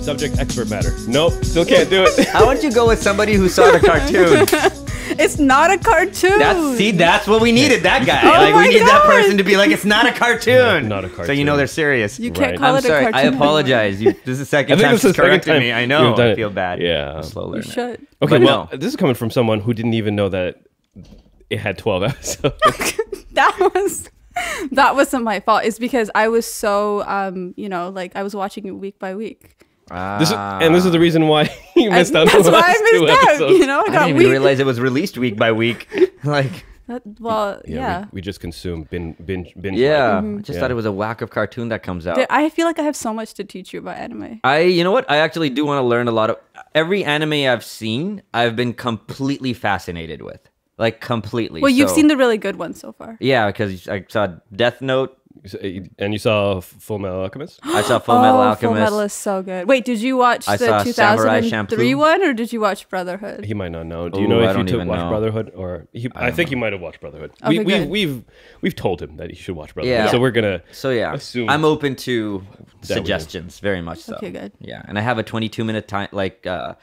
Subject expert matter. Nope, still can't do it. How would you go with somebody who saw the cartoon? It's not a cartoon. That's what we needed, that guy. Oh like, we my need that God. person to be like, it's not a cartoon. Not a cartoon. So you know they're serious. You can't Right. call I'm it sorry. a cartoon. I apologize. This is the second I think time this is she's the second corrected time me. I you've know. done I it. feel bad. Yeah. I'm slow You learner. should. Okay, But well, no. this is coming from someone who didn't even know that it had 12 episodes. That wasn't my fault. It's because I was so like I was watching it week by week. This is the reason why you missed out on That's the why last I two missed out. episodes. You know, I I got didn't even week. realize it was released week by week. Like, Yeah. We just consume binge. yeah. like. I just thought it was a whack of cartoon that comes out. Dude, I feel like I have so much to teach you about anime. You know what? I actually do want to learn a lot of every anime I've seen. I've been completely fascinated with, like completely. Well, you've So- seen the really good ones so far. Yeah, because I saw Death Note. And you saw Full Metal Alchemist? I saw Full Metal Alchemist. Full Metal is so good. Wait, did you watch I the saw Samurai 2003 Champloo. one or did you watch Brotherhood? He might not know. Do you Ooh, know I if you don't took even watch know. Brotherhood or I think he might have watched Brotherhood. Okay, good. We've told him that he should watch Brotherhood. Yeah. So we're gonna So yeah, assume I'm open to we suggestions, very much so. Okay, good. Yeah, and I have a 22-minute time, like a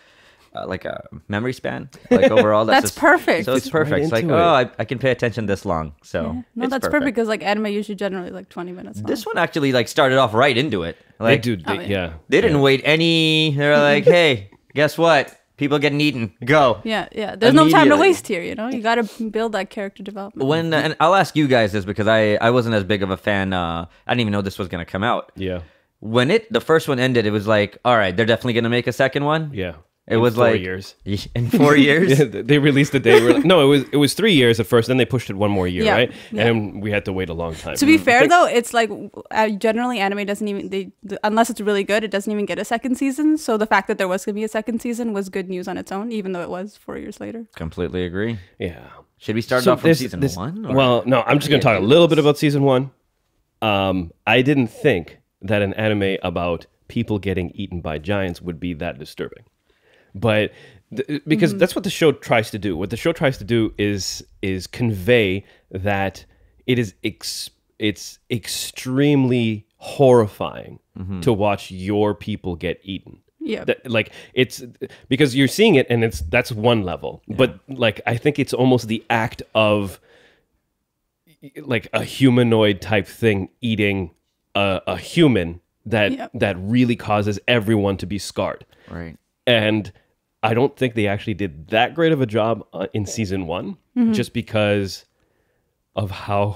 memory span, like overall. That's perfect. So it's Fits right perfect. It's like, into I can pay attention this long. So No, it's that's perfect because like anime usually generally like 20 minutes long. This one actually like started off right into it. Like, they do. Oh, yeah. Yeah. They didn't wait any. They were like, hey, guess what? People getting eaten. Go. Yeah. There's no time to Immediately. waste here, you know? You got to build that character development. When and I'll ask you guys this because I wasn't as big of a fan. I didn't even know this was gonna come out. Yeah. When the first one ended, it was like, all right, they're definitely gonna make a second one. Yeah. It was 4 like years. In 4 years. Yeah, they released the day. No, it was 3 years at first. Then they pushed it one more year, Yeah, right? yeah. And we had to wait a long time. To be fair, though, it's like generally anime doesn't even unless it's really good, it doesn't even get a second season. So the fact that there was gonna be a second season was good news on its own, even though it was 4 years later. Completely agree. Yeah. Should we start So off from this- season this- one? or- Well, no, I'm just going to talk a little bit about season one. I didn't think that an anime about people getting eaten by giants would be that disturbing. But because that's what the show tries to do. What the show tries to do is convey that it is it's extremely horrifying to watch your people get eaten. Yeah. Like it's because you're seeing it and that's one level, but like I think it's almost the act of like a humanoid type thing eating a human that really causes everyone to be scarred. right. And I don't think they actually did that great of a job in season one, just because of how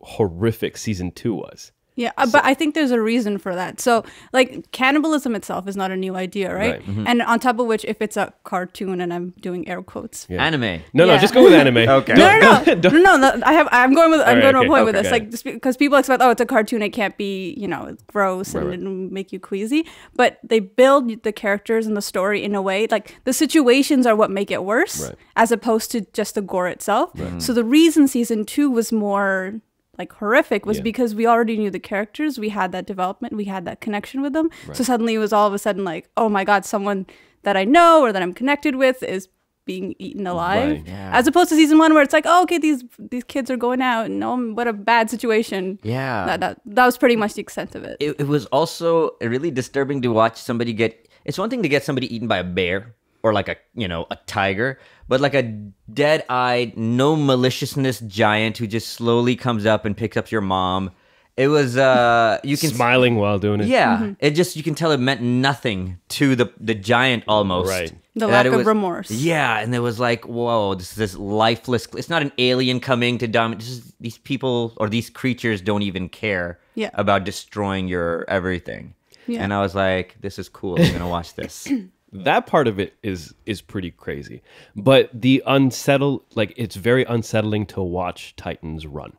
horrific season 2 was. Yeah, but I think there's a reason for that. So, like, cannibalism itself is not a new idea, right? Right. And on top of which, if it's a cartoon, and I'm doing air quotes. Yeah. Anime. No, Yeah. just go with anime. Okay. No. I'm going with okay, a point with okay. this, like, just because people expect, oh, it's a cartoon, it can't be, it's gross and Right. it'll make you queasy. But they build the characters and the story in a way, like, the situations are what make it worse, Right. as opposed to just the gore itself. So the reason season 2 was more like horrific was because we already knew the characters, we had that development, we had that connection with them. So suddenly it was all of a sudden like, oh my god, someone that I know or that I'm connected with is being eaten alive. Right. Yeah. As opposed to season 1 where it's like, oh, okay, these kids are going out and oh, what a bad situation. Yeah. That was pretty much the extent of it. It was also really disturbing to watch somebody get. It's one thing to get somebody eaten by a bear or like a tiger, but like a dead-eyed, no maliciousness giant who just slowly comes up and picks up your mom. It was you can Smiling while doing it. yeah. It just you can tell it meant nothing to the giant almost. Right. The That lack it of was- remorse. Yeah, and it was like, whoa, this lifeless. It's not an alien coming to dominate. These people or these creatures don't even care Yeah. about destroying your everything. Yeah. And I was like, this is cool. I'm gonna watch this. That part of it is pretty crazy. But the it's very unsettling to watch Titans run.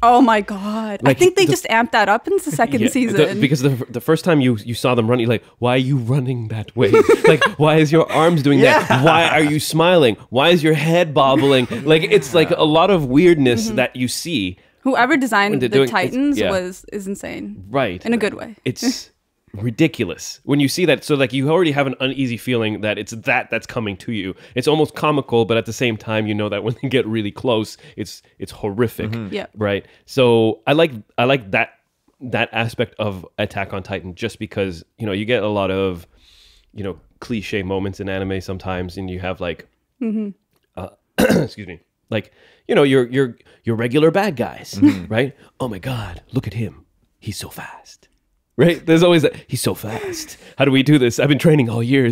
Oh my god. I Like, think they just amped that up in the second Yeah, season. because the first time you saw them run, you're like, why are you running that way? Like, why is your arms doing that? Why are you smiling? Why is your head bobbling? Like, it's like a lot of weirdness that you see. Whoever designed When the they're doing- Titans yeah. is insane. Right. In a good way. It's ridiculous when you see that. So like you already have an uneasy feeling that it's that's coming to you. It's almost comical, but at the same time, you know that when they get really close, it's horrific. Yeah. Right. So I like that aspect of Attack on Titan just because, you get a lot of cliche moments in anime sometimes, and you have like, excuse me, like, your regular bad guys, right? Oh my God, look at him. He's so fast. Right? There's always that, he's so fast. How do we do this? I've been training all year,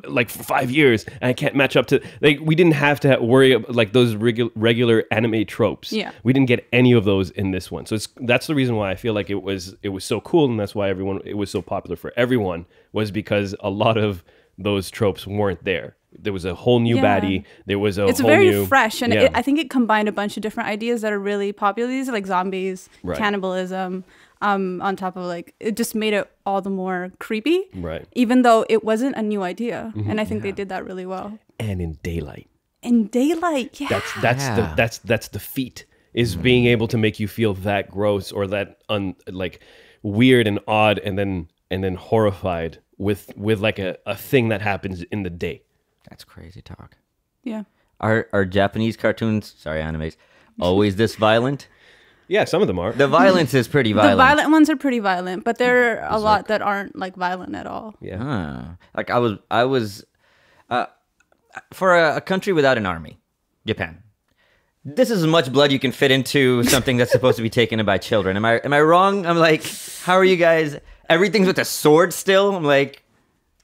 like for 5 years, and I can't match up to, like, we didn't have to worry about like those regular anime tropes. Yeah. We didn't get any of those in this one. So that's the reason why I feel like it was so cool, and that's why it was so popular for everyone, was because a lot of those tropes weren't there. There was a whole new baddie. There was it's whole very new, fresh, and I think it combined a bunch of different ideas that are really popular. These are like zombies, cannibalism, on top of like, it just made it all the more creepy. Right. Even though it wasn't a new idea. And I think they did that really well. And in daylight. In daylight, yeah. That's the feat, is being able to make you feel that gross or that like weird and odd, and then horrified with like a thing that happens in the day. That's crazy talk. Yeah. Are Japanese cartoons, sorry, animes, always this violent? Yeah, some of them are. The violence is pretty violent. The violent ones are pretty violent, but there are a lot that aren't like violent at all. Yeah. Like I was for a country without an army, Japan. This is as much blood you can fit into something that's supposed to be taken by children. Am I wrong? I'm like, how are you guys? Everything's with a sword still. I'm like,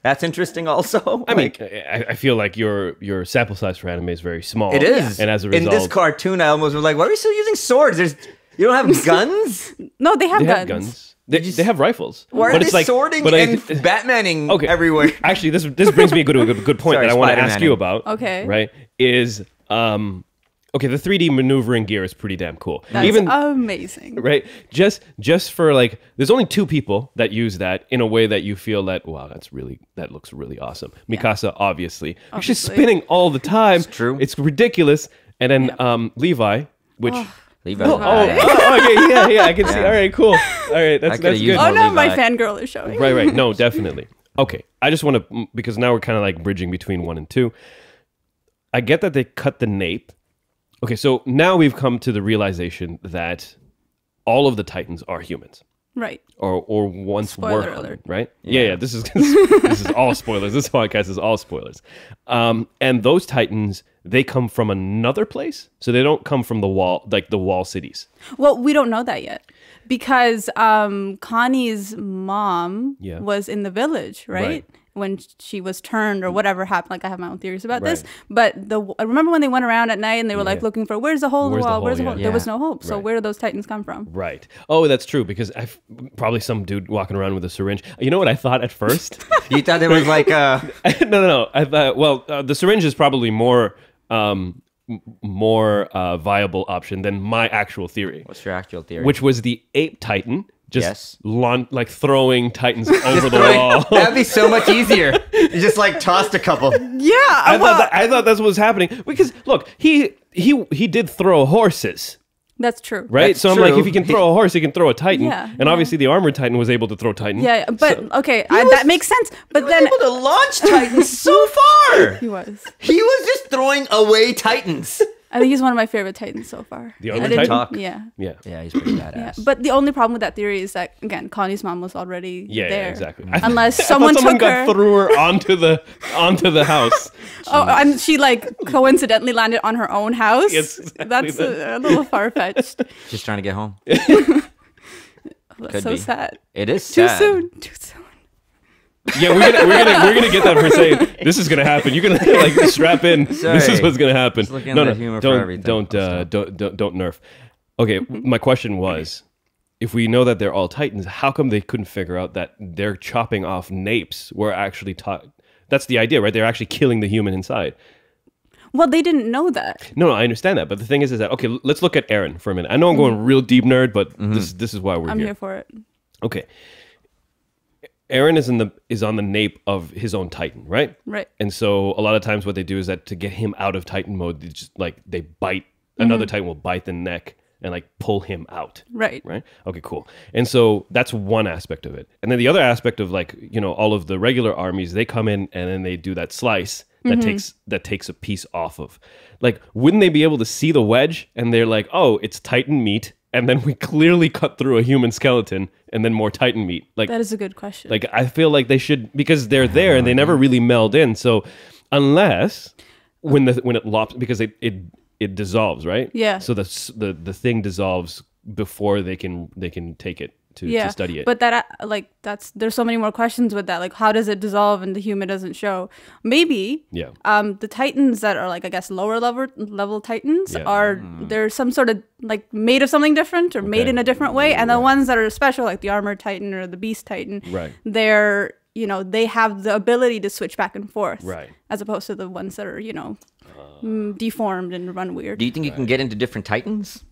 that's interesting also. I mean, I feel like your sample size for anime is very small. It is. And as a result, in this cartoon, I almost was like, why are we still using swords? You don't have guns? No, they have they guns. have guns. They have rifles. Why are they swording and Batmaning everywhere? Actually, this brings me to a good point that I want to ask you about. Okay. Right? Is okay, the 3D maneuvering gear is pretty damn cool. That's amazing. Right? Just for like, there's only 2 people that use that in a way that you feel that, wow, that looks really awesome. Mikasa, obviously. She's spinning all the time. It's true. It's ridiculous. And then Levi, which... Levi. Okay, yeah, I can see. All right, cool. All right, that's good. Oh no, my fangirl is showing. Right. No, definitely. Okay, I just want to, because now we're kind of like bridging between 1 and 2. I get that they cut the nape. Okay, so now we've come to the realization that all of the Titans are humans. Right. Or once Spoiler were, alert. right? Yeah. This is all spoilers. This podcast is all spoilers. And those Titans, they come from another place, so they don't come from the wall cities. Well, we don't know that yet, because Connie's mom was in the village, right? When she was turned or whatever happened. Like, I have my own theories about this, but I remember when they went around at night and they were like looking for, where's the hole in the wall? Where's the hole? There was no hope. So where do those Titans come from? Right. Oh, that's true, because I've probably some dude walking around with a syringe. You know what I thought at first? You thought there was like No. I thought, the syringe is probably more viable option than my actual theory. What's your actual theory? Which was the ape Titan. Just like throwing Titans over the wall. That'd be so much easier. You just like tossed a couple. Yeah, I thought that's what was happening, because look, he did throw horses. That's true. Right? That's so I'm true. like, if he can throw a horse, he can throw a Titan. Yeah, and obviously the armored Titan was able to throw Titan. Yeah, but that makes sense. But then able to launch Titans so far. He was just throwing away Titans. I think he's one of my favorite Titans so far. The armored Titan? Yeah, he's pretty badass. yeah. But the only problem with that theory is that, again, Connie's mom was already there. Yeah, exactly. Unless someone got threw her onto the house. Oh, and she like coincidentally landed on her own house. Yes, exactly. That's a little far-fetched. Just trying to get home. That's Could so be. sad. It is Too sad. soon. Too soon. Yeah, we're gonna get that for saying this is gonna happen. You're gonna like strap in. Sorry. This is what's gonna happen. Just looking at the humor for everything. Don't nerf. Okay, my question was, if we know that they're all Titans, how come they couldn't figure out that they're chopping off napes were actually that's the idea, right? They're actually killing the human inside. Well, they didn't know that. No, I understand that, but the thing is that, okay, let's look at Eren for a minute. I know I'm going real deep nerd, but this is why we're I'm here for it. Okay. Eren is on the nape of his own Titan, right? Right. And so a lot of times what they do is that to get him out of Titan mode, they just they bite, another Titan will bite the neck and like pull him out. Right. Right? Okay, cool. And so that's one aspect of it. And then the other aspect of all of the regular armies, they come in and then they do that slice that takes a piece off of. Like, wouldn't they be able to see the wedge and they're like, oh, it's Titan meat and then we clearly cut through a human skeleton and then more Titan meat. Like That is a good question. Like I feel like they should, because they're there and they never really meld in. So unless when it lops, because it dissolves, right? Yeah. So the thing dissolves before they can take it to study it. But there's so many more questions with that. Like, how does it dissolve and the human doesn't show? Maybe. Yeah. The Titans that are like, I guess, lower level Titans Yeah. they're some sort of like made of something different or made in a different way, and the ones that are special, like the Armored Titan or the Beast Titan, Right. they're they have the ability to switch back and forth, Right. as opposed to the ones that are deformed and run weird. Do you think you can get into different Titans?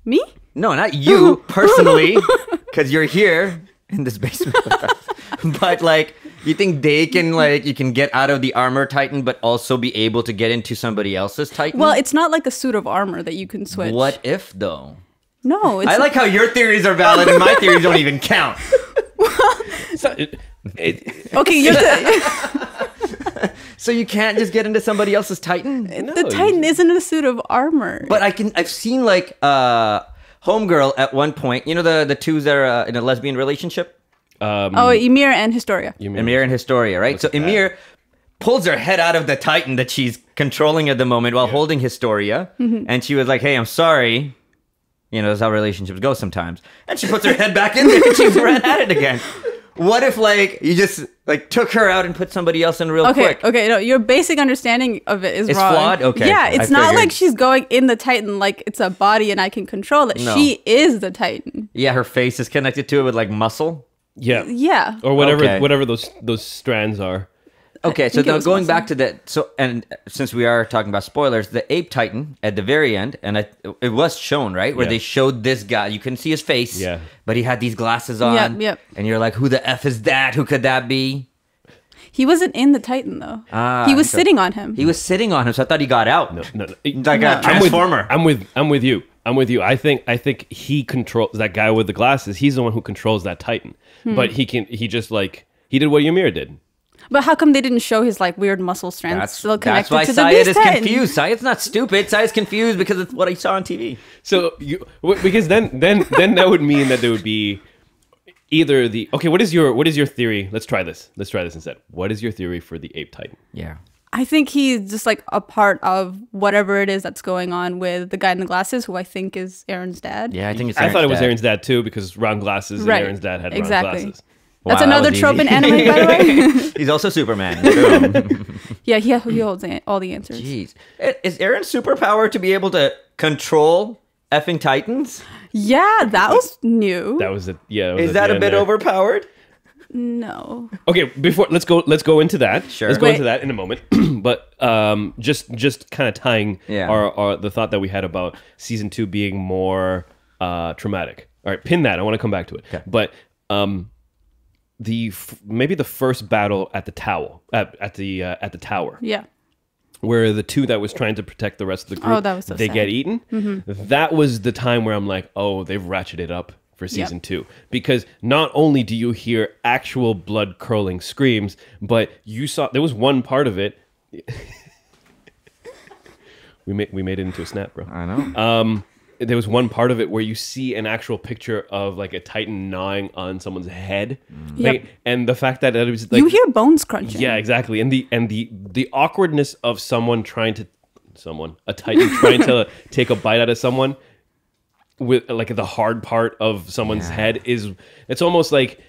Me? No, not you personally, because you're here in this basement with us. But like, you think they can you can get out of the armor Titan, but also be able to get into somebody else's Titan? Well, it's not like a suit of armor that you can switch. What if though? No, it's I like how your theories are valid and my theories don't even count. So okay. You're So you can't just get into somebody else's Titan? the Titan isn't a suit of armor. But I've seen Homegirl at one point. You know the twos that are in a lesbian relationship? Ymir and Historia. Ymir and Historia, right? So Ymir pulls her head out of the Titan that she's controlling at the moment while holding Historia. And she was like, hey, I'm sorry. That's how relationships go sometimes. And she puts her head back in there and she's right at it again. What if you just took her out and put somebody else in real quick? Okay, no, your basic understanding of it is It's wrong. flawed? Okay, Yeah, it's I not figured. like she's going in the Titan like it's a body and I can control it. No. She is the Titan. Yeah, her face is connected to it with muscle. yeah. Yeah. Or whatever Okay. whatever those strands are. Okay, so think it now was going muscle. back to that, and since we are talking about spoilers, the Ape Titan at the very end, and it was shown, right, where Yeah. they showed this guy. You couldn't see his face, Yeah. but he had these glasses on. Yep. And you're like, who the F is that? Who could that be? He wasn't in the Titan though. He was so- sitting on him. He was sitting on him, so I thought he got out. No. Like No. a transformer. I'm with you. I think he controls that guy with the glasses. He's the one who controls that Titan. But he did what Ymir did. But how come they didn't show his weird muscle strands still That's connected why to the Syed Beast is Titan? confused. Syed's not stupid. Syed's confused because it's what he saw on TV. So because then that would mean that there would be either what is your theory? Let's try this instead. What is your theory for the Ape Titan? Yeah. I think he's just a part of whatever it is that's going on with the guy in the glasses, who I think is Aaron's dad. Yeah, I think it's I thought it was dad. Aaron's dad too, because round glasses and Right. Aaron's dad had Exactly. round glasses. That's Wow, another that was trope easy. in anime, by the way. He's also Superman. Boom. Yeah, he holds all the answers. Jeez. Is Aaron's superpower to be able to control effing Titans? Yeah, that was new. That was it. Yeah. Is that a bit overpowered? No. Okay, let's go into that. Sure. Let's go Wait. into that in a moment. But just kind of tying Yeah. our the thought that we had about season 2 being more traumatic. All right, pin that. I want to come back to it. Okay. But maybe the first battle at the tower at the tower, Yeah. where the two that was trying to protect the rest of the group, that was so they sad. get eaten. That was the time where I'm like, oh, they've ratcheted up for season 2, because not only do you hear actual blood curdling screams, but there was one part of it. we made it into a snap, bro. I know. There was one part of it where you see an actual picture of a Titan gnawing on someone's head, Yep. and the fact that it was You hear bones crunching. yeah, exactly, and the awkwardness of a Titan trying to take a bite out of someone with the hard part of someone's head it's almost like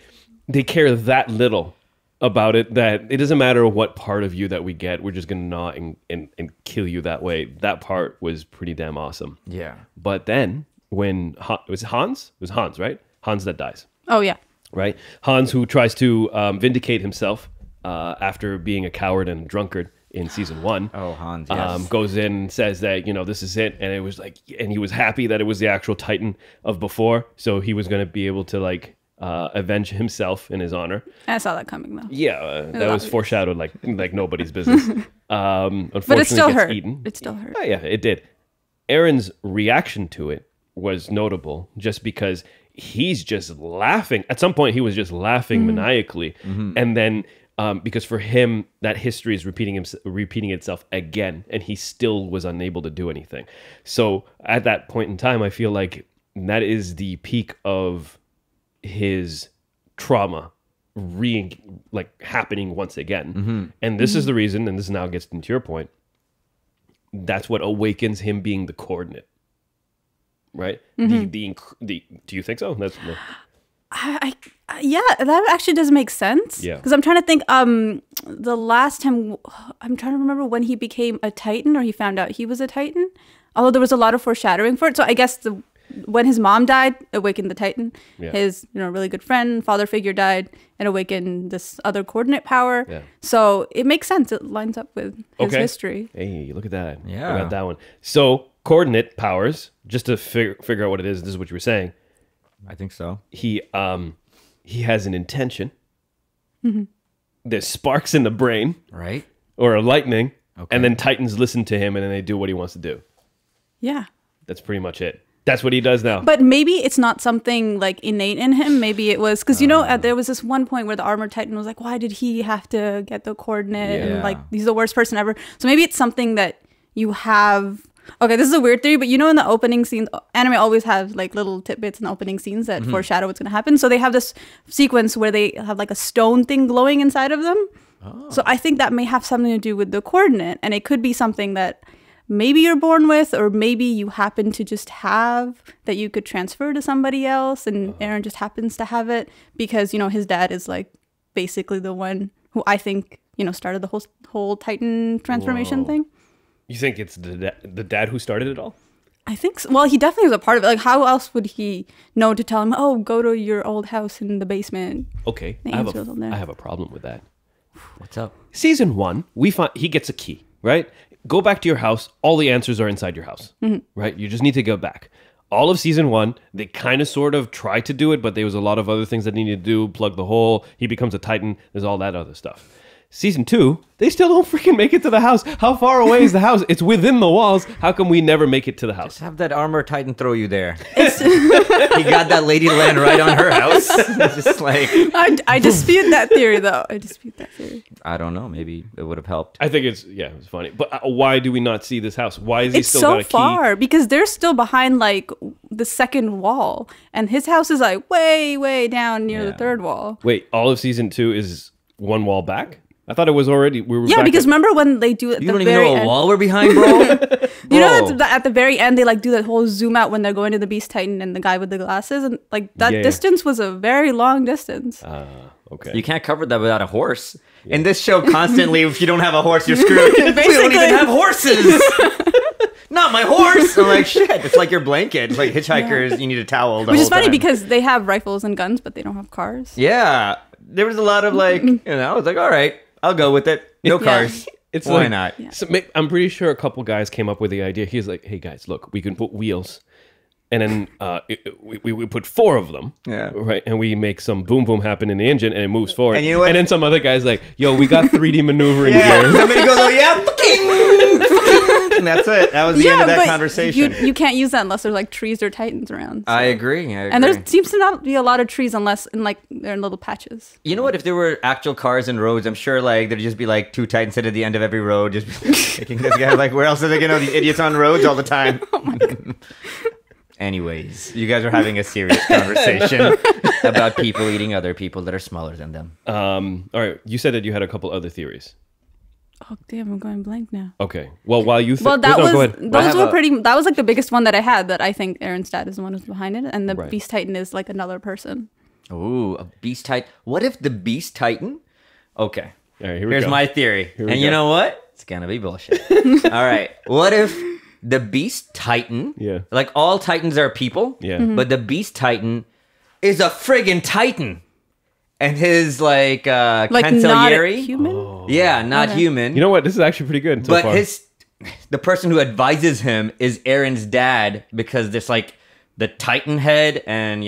they care that little about it that it doesn't matter what part of you that we get, we're just gonna gnaw and kill you that way. That part was pretty damn awesome. Yeah. But then when it was Hans, right? Hans that dies, Oh, yeah. right? Hans, who tries to vindicate himself after being a coward and a drunkard in season 1. Oh, Hans, yes. Goes in and says that, this is it. And it was and he was happy that it was the actual Titan of before. So he was going to be able to avenge himself in his honor. I saw that coming, though. Yeah, that was foreshadowed like nobody's business. Unfortunately, But it still gets hurt. eaten. It still hurt. Oh, yeah, it did. Aaron's reaction to it was notable just because he's just laughing. At some point, he was just laughing maniacally. And then because for him, that history is repeating itself again, and he still was unable to do anything. So at that point in time, I feel like that is the peak of his trauma happening once again. And this is the reason, and this now gets into your point, that's what awakens him being the coordinate, right? The do you think so? Yeah, that actually does make sense. Yeah. Because I'm trying to think, the last time, I'm trying to remember when he became a Titan or he found out he was a Titan. Although there was a lot of foreshadowing for it. So I guess when his mom died, awakened the Titan. Yeah. His really good friend, father figure died and awakened this other coordinate power. Yeah. So it makes sense. It lines up with his history. Hey, look at that. Yeah. I got that one. So coordinate powers, just to figure out what it is, this is what you were saying. I think so. He has an intention. There's sparks in the brain, Right? or a lightning, Okay. and then Titans listen to him and then they do what he wants to do. Yeah. That's pretty much it. That's what he does now. But maybe it's not something like innate in him. Maybe it was because there was this one point where the armored Titan was like, "Why did he have to get the coordinate?" And like, he's the worst person ever. So maybe it's something that you have. Okay, this is a weird theory, but in the opening scenes, anime always have like little tidbits in the opening scenes that foreshadow what's going to happen. So they have this sequence where they have like a stone thing glowing inside of them. Oh. So I think that may have something to do with the coordinate, and it could be something that maybe you're born with, or maybe you happen to just have that you could transfer to somebody else, and Aaron just happens to have it because his dad is like basically the one who I think started the whole Titan transformation thing. You think it's the dad who started it all? I think so. Well, he definitely was a part of it. Like, how else would he know to tell him, "Oh, go to your old house in the basement"? Okay, The I answer is on there. have a problem with that. What's up? Season 1, we find he gets a key, right? Go back to your house. All the answers are inside your house, right? You just need to go back. All of season 1, they kind of sort of tried to do it, but there was a lot of other things that needed to do. Plug the hole. He becomes a Titan. There's all that other stuff. Season 2, they still don't freaking make it to the house. How far away is the house? It's within the walls. How come we never make it to the house? Just have that armor Titan throw you there. He got that lady to land right on her house. It's just like, I dispute that theory, though. I dispute that theory. I don't know. Maybe it would have helped. I think it's funny. But why do we not see this house? Why is he It's still so got a key? far because they're still behind like the second wall, and his house is like way, way down near the third wall. Wait, all of season 2 is one wall back? I thought it was already. We were Yeah, back because at- remember when they do it at You the don't even very know a end? wall we're behind, bro? You know that at the very end they like do that whole zoom out when they're going to the Beast Titan and the guy with the glasses, and like that Yeah. distance was a very long distance. Okay. You can't cover that without a horse. In this show, constantly, if you don't have a horse, you're screwed. We don't Basically. even have horses. Not my horse. I'm like, shit. It's like your blanket. It's like hitchhikers. You need a towel. Which is funny because they have rifles and guns, but they don't have cars. Yeah, there was a lot of like, I was like, all right, I'll go with it. No cars. It's Why like- not? So I'm pretty sure a couple guys came up with the idea. He's like, "Hey guys, look, we can put wheels, and then we put 4 of them, Yeah. right, and we make some boom boom happen in the engine, and it moves forward. And you know what? And then some other guys like, "Yo, we got 3D maneuvering Yeah, gears." somebody goes, oh yeah, fucking, and that's it. That was the end of that but conversation. you can't use that unless there's like trees or titans around. I agree. And there seems to not be a lot of trees unless they're in little patches. You know what? If there were actual cars and roads, I'm sure like there'd just be like 2 Titans at the end of every road, just taking this guy. Like, where else are they gonna know these idiots on roads all the time? Oh my God. Anyways, you guys are having a serious conversation about people eating other people that are smaller than them. All right, you said that you had a couple other theories. Oh damn, I'm going blank now. Okay, well, while you Well, that go was ahead. those were pretty. That was like the biggest one that I had. That I think Aaron's dad is the one who's behind it, and the Right. Beast Titan is like another person. Ooh, a Beast Titan. What if the Beast Titan? Okay. All right, here we Here's go. my theory. we And you go. know what? It's gonna be bullshit. All right. What if the Beast Titan, Yeah. like all Titans are people, Yeah. Mm-hmm. but the Beast Titan is a friggin' Titan. And his like Like not a cancelliere. human. Yeah, not Okay. human. You know what? This is actually pretty good so but far. the person who advises him is Aaron's dad because there's like the Titan head and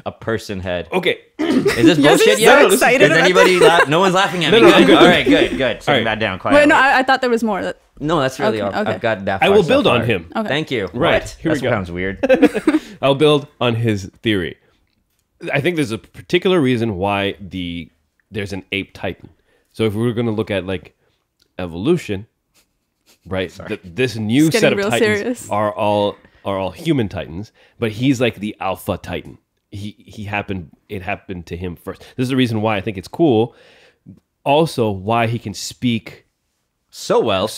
a person head. Okay. Is this Yes, bullshit he's yet? so excited Is about anybody no one's laughing at me. No, Good? I'm good. All right, good. Setting right. that down quietly. Wait, no, I thought there was more. No, that's really Okay, all. okay. I've got that. I far will so build on far. him. Okay. Thank you. Right, What? here we That go. sounds weird. I'll build on his theory. I think there's a particular reason why there's an ape titan. So if we were going to look at like evolution, right? This new It's set getting of real titans serious. are all are all human Titans, but he's like the alpha Titan. It happened to him first. This is the reason why I think it's cool. Also, why he can speak so well,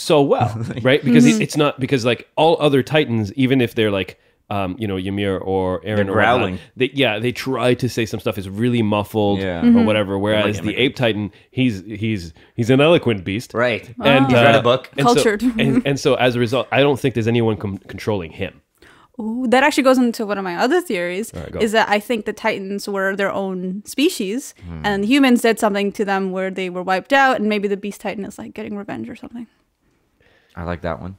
right? Because it's not because like all other Titans, even if they're like Ymir or Eren, they're growling. They try to say some stuff is really muffled or whatever. Whereas the Ape Titan, he's an eloquent beast, right? And he's read a book, cultured, and so as a result, I don't think there's anyone controlling him. Ooh, that actually goes into one of my other theories, right, is that I think the Titans were their own species, and humans did something to them where they were wiped out, and maybe the Beast Titan is like getting revenge or something. I like that one.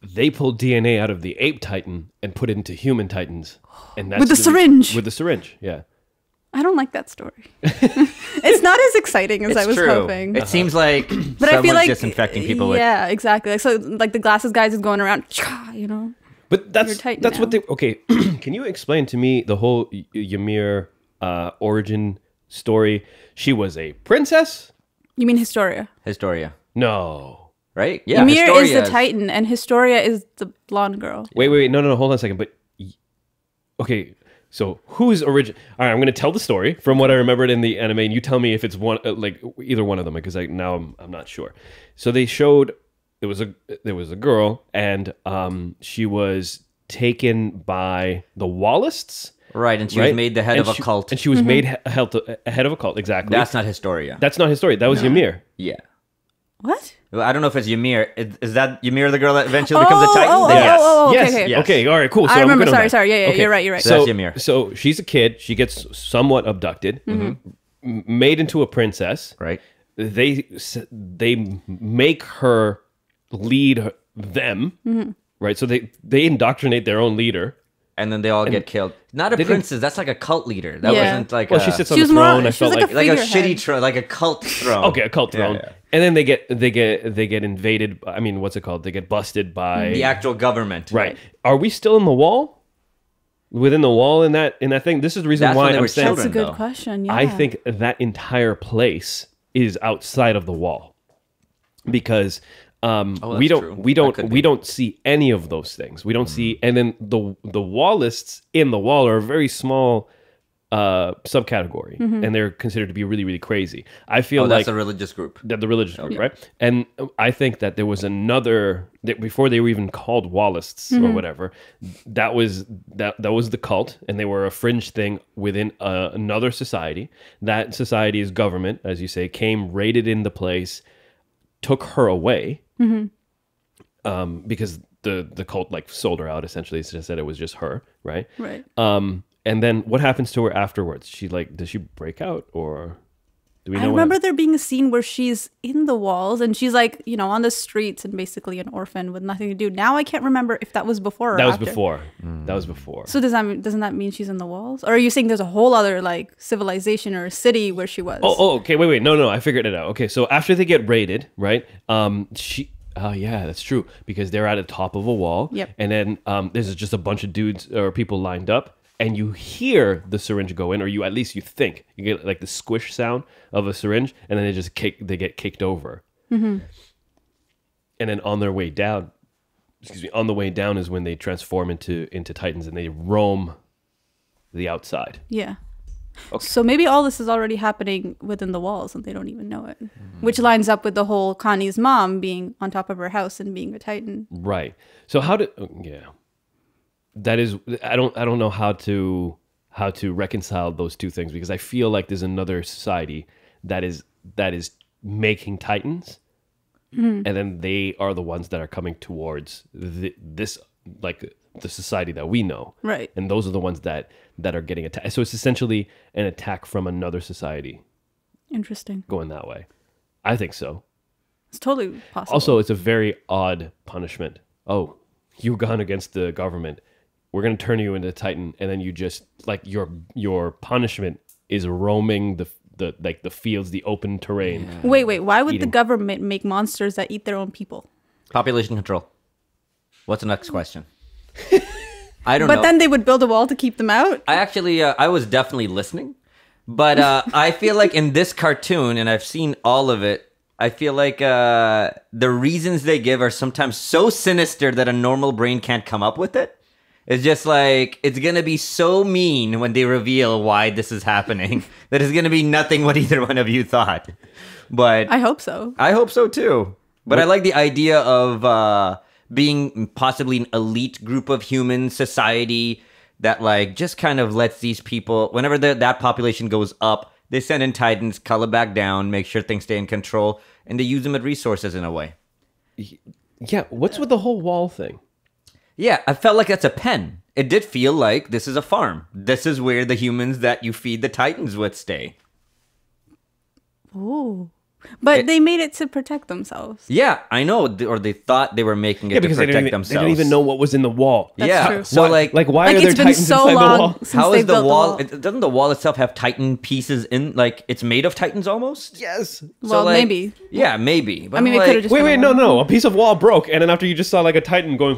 They pulled DNA out of the Ape Titan and put it into human Titans, and that's With the syringe. With the syringe, yeah. I don't like that story. It's not as exciting as I was hoping. It seems like but I feel like disinfecting people with. Yeah, exactly. Like, so like the glasses guys is going around, But that's now. what they okay. Can you explain to me the whole Ymir origin story? She was a princess. You mean Historia? Historia, No. right? Yeah, Ymir is Historia the Titan, and Historia is the blonde girl. Wait, no, hold on a second. But okay, so who's origin? All right, I'm going to tell the story from what I remembered in the anime, and you tell me if it's one like either one of them, because now I'm not sure. So they showed there was a girl, and she was taken by the Wallists. Right, and she was made the head of a cult. And she was made head of a cult, exactly. That's not Historia. That's not Historia. That was Ymir. Yeah. What? Well, I don't know if it's Ymir. Is that Ymir the girl that eventually becomes a Titan? Okay. Yes. Okay, all right, cool. So I remember. I'm good on Sorry. Yeah, Okay. you're right. So that's Ymir. So she's a kid. She gets somewhat abducted, made into a princess. Right. They make her lead them, right? So they indoctrinate their own leader. And then they all get killed. Not a princess. That's like a cult leader. That Yeah. wasn't like Well, she sits on the throne. I felt like like a figurehead. shitty throne, like a cult throne. okay, a cult throne. Yeah. And then they get invaded. I mean, what's it called? They get busted by The actual government. right. Are we still in the wall? Within the wall in that thing? This is the reason That's why when they I'm were saying That's a children, good though. question. Yeah. I think that entire place is outside of the wall because we that's don't true. we That don't could we be. don't see any of those things. We don't see, and then the Wallists in the wall are a very small subcategory, and they're considered to be really, really crazy. I feel like That's a religious group. the religious group, right? And I think that there was another that before they were even called Wallists or whatever. That was the cult, and they were a fringe thing within another society. That society's government, as you say, came, raided in the place, took her away, because the cult like sold her out. Essentially, it's just that it was just her, right? Right. And then what happens to her afterwards? Does she break out, or do we know? I remember there being a scene where she's in the walls and she's like, on the streets and basically an orphan with nothing to do. Now I can't remember if that was before or That was after. before. That was before. So doesn't that mean she's in the walls? Or are you saying there's a whole other like civilization or city where she was? Oh, okay. Wait. No. I figured it out. Okay, so after they get raided, right? Oh yeah, that's true, because they're at the top of a wall. Yep. And then there's just a bunch of dudes or people lined up, and you hear the syringe go in, or at least you think you get like the squish sound of a syringe, and then they get kicked over. And then on their way down, on the way down is when they transform into Titans and they roam the outside. Yeah. Okay. So maybe all this is already happening within the walls and they don't even know it. Which lines up with the whole Connie's mom being on top of her house and being a Titan. Right. So that is, I don't know how to reconcile those two things, because I feel like there's another society that is making Titans, and then they are the ones that are coming towards this like the society that we know, Right. and those are the ones that are getting attacked. So it's essentially an attack from another society Interesting. going that way. I think so. It's totally possible. Also, it's a very odd punishment. Oh, you've gone against the government. We're going to turn you into a Titan, and then you just like your punishment is roaming the fields, the open terrain. Wait. Why would the government make monsters that eat their own people? Population control. What's the next question? I don't know. But then they would build a wall to keep them out? I actually, I was definitely listening, but I feel like in this cartoon, and I've seen all of it, I feel like the reasons they give are sometimes so sinister that a normal brain can't come up with it. It's just like, it's going to be so mean when they reveal why this is happening that it's going to be nothing what either one of you thought. But I hope so. I hope so too. But I like the idea of being possibly an elite group of human society that like just kind of lets these people, whenever that population goes up, they send in Titans, cull it back down, make sure things stay in control, and they use them as resources in a way. Yeah, what's with the whole wall thing? Yeah, I felt like that's a pen. It did feel like this is a farm. This is where the humans that you feed the Titans with stay. Ooh. But they made it to protect themselves. Yeah, I know. Or they thought they were making it to protect themselves. They didn't even know what was in the wall. That's true. So why are there it's been Titans so inside long the wall? since how they is the built wall? Doesn't the wall itself have Titan pieces in? Like it's made of Titans almost? Yes. Well, maybe. Yeah, maybe. But I mean, it like, could have just Wait, been no. A piece of wall broke, and then after you just saw like a Titan going,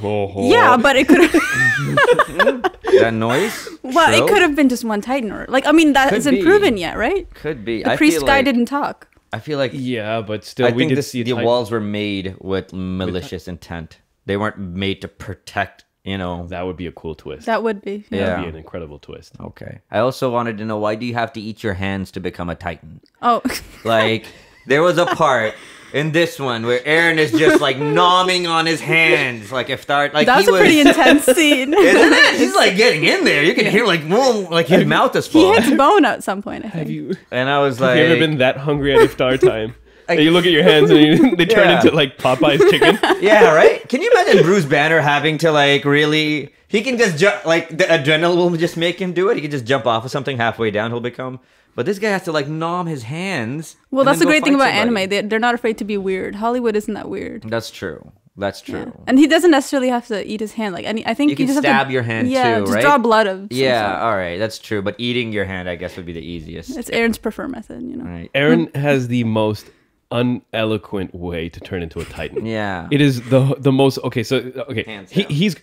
Yeah, but it could have. that noise. Well, Trill? it could have been just one Titan, or like I mean, that Could isn't be. proven yet, right? Could be. The I priest feel guy like, didn't talk. I feel like Yeah, but still, I we think did see a the Titan. walls were made with malicious intent. They weren't made to protect. You know. That would be a cool twist. That would be. Yeah. That would be an incredible twist. Okay. I also wanted to know, why do you have to eat your hands to become a Titan? Oh. Like, there was a part in this one where Aaron is just like nomming on his hands, like iftar. Like that was a pretty intense scene. Isn't it? He's like getting in there. You can hear like, whoa, like his mouth is full. He hits bone at some point, I think. Have you And I was like, ever been that hungry at iftar time? And you look at your hands and they turn Yeah. into like Popeye's chicken. yeah, right? Can you imagine Bruce Banner having to like really, he can just jump, like the adrenaline will just make him do it. He can just jump off of something halfway down, he'll become. But this guy has to like nom his hands. Well, and that's the then go great thing fight about somebody. anime. They're not afraid to be weird. Hollywood isn't that weird. That's true. That's true. Yeah. And he doesn't necessarily have to eat his hand. Like I think You can just have stab to, your hand yeah, too, just right? draw blood of some Yeah, sort. all right, that's true. But eating your hand, I guess, would be the easiest. It's Aaron's preferred method, you know. Right. Aaron has the most uneloquent way to turn into a Titan. Yeah. It is the most Hands he, down. he's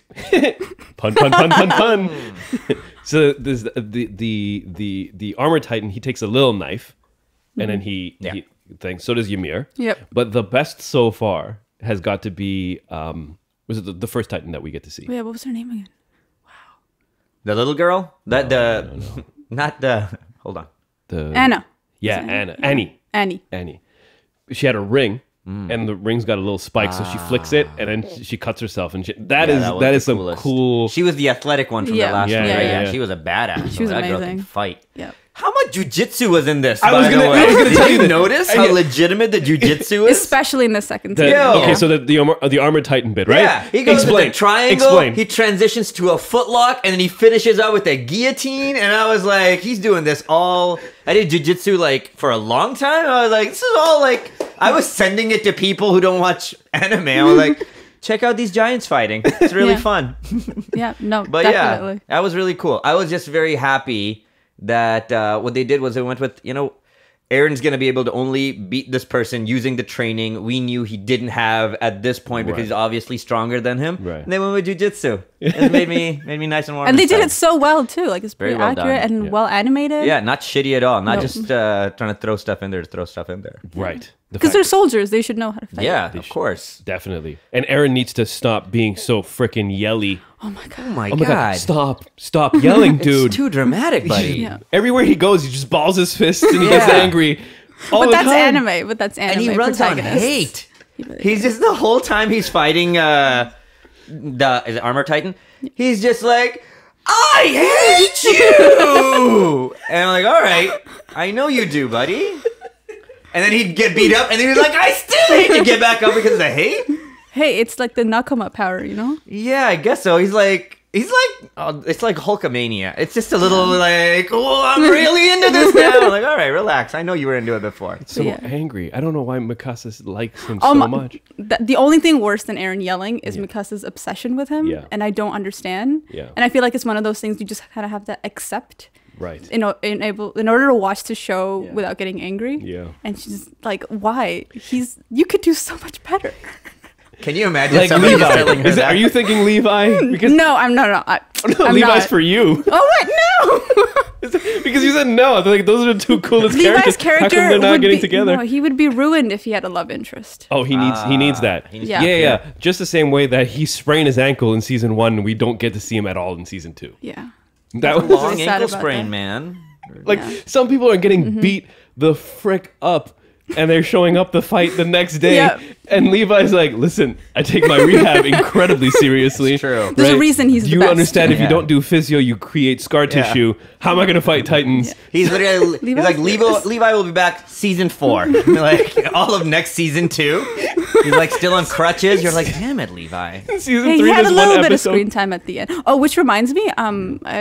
pun. So there's the armor Titan, he takes a little knife and then he thinks, so does Ymir. Yep. But the best so far has got to be was it the first Titan that we get to see? Yeah, what was her name again? The little girl? Not the. Hold on. The Anna. Yeah, Annie. Annie. She had a ring, and the ring's got a little spike, so she flicks it, and then she cuts herself, and that was is the some coolest. cool. She was the athletic one from Yeah. the last Yeah, one, yeah, right? yeah. She was a badass. She was That girl amazing. can fight. Yeah. How much jujitsu was in this? I was by gonna- the way? I was gonna tell you Did that. notice how legitimate the jujitsu is? Especially in the second The- season. Yo. okay, so the armored Titan bit, right? Yeah, he goes Explain. with the triangle, Explain. he transitions to a footlock, and then he finishes out with a guillotine, and I was like, he's doing this all... I did jujitsu, like, for a long time, I was like, this is all, like... I was sending it to people who don't watch anime, I was like, check out these giants fighting, it's really Yeah. fun. Yeah, no, But definitely. yeah, that was really cool. I was just very happy that what they did was they went with, Aaron's going to be able to only beat this person using the training we knew he didn't have at this point because Right. he's obviously stronger than him. Right. And they went with jujitsu. It made me nice and warm. And they did inside. it so well too. Like it's Very pretty well accurate done. and Yeah. well animated. Yeah, not shitty at all. Not No. just trying to throw stuff in there to throw stuff in there. Right. The Because fact- they're soldiers, they should know how to fight. Yeah, of course. definitely. And Aaron needs to stop being so freaking yelly. Oh my god. Oh my, Oh my god. god! Stop yelling, dude. It's too dramatic, buddy. Yeah. Everywhere he goes, he just balls his fists and he gets Yeah. angry. All But the that's time. anime. But that's anime. And he runs on protagonists. hate. really He's just the whole time he's fighting is it Armor Titan? He's just like, I hate you! And I'm like, all right, I know you do, buddy. And then he'd get beat up, and then he's like, I still hate you. Get back up because of the hate? Hey, it's like the Nakama power, you know? Yeah, I guess so. He's like, it's like Hulkamania. It's just a little like, oh, I'm really into this now. I'm like, all right, relax. I know you were into it before. So Yeah. angry. I don't know why Mikasa likes him Oh so my- much. The only thing worse than Aaron yelling is Mikasa's obsession with him. Yeah. And I don't understand. Yeah. And I feel like it's one of those things you just kind of have to accept Right. in order to watch the show without getting angry. Yeah. And she's like, why? You could do so much better. Can you imagine Like somebody just telling Levi. her that? Are you thinking Levi? Because No, I'm no. no, I'm Levi's not. for you. Oh what? No. Because you said no. Like those are the two coolest Levi's characters. character How come they're not would getting be, together? No, he would be ruined if he had a love interest. Oh, he needs that. He needs Yeah. Yeah. Just the same way that he sprained his ankle in season 1 and we don't get to see him at all in season 2. Yeah. That was Long really sad ankle about sprain, that. man. like Yeah. some people are getting beat the frick up and they're showing up the fight the next day. Yep. And Levi's like, listen, I take my rehab incredibly seriously. It's true. There's a reason he's Do the you best. understand if you Yeah. don't do physio, you create scar tissue? How am I going to fight Titans? He's literally he's Levi's like famous. Levi will be back season 4, like all of next season 2. He's like still on crutches. You're like, damn it, Levi. Season Hey, 3, he had a there's little one bit of episode. screen time at the end. Oh, which reminds me, I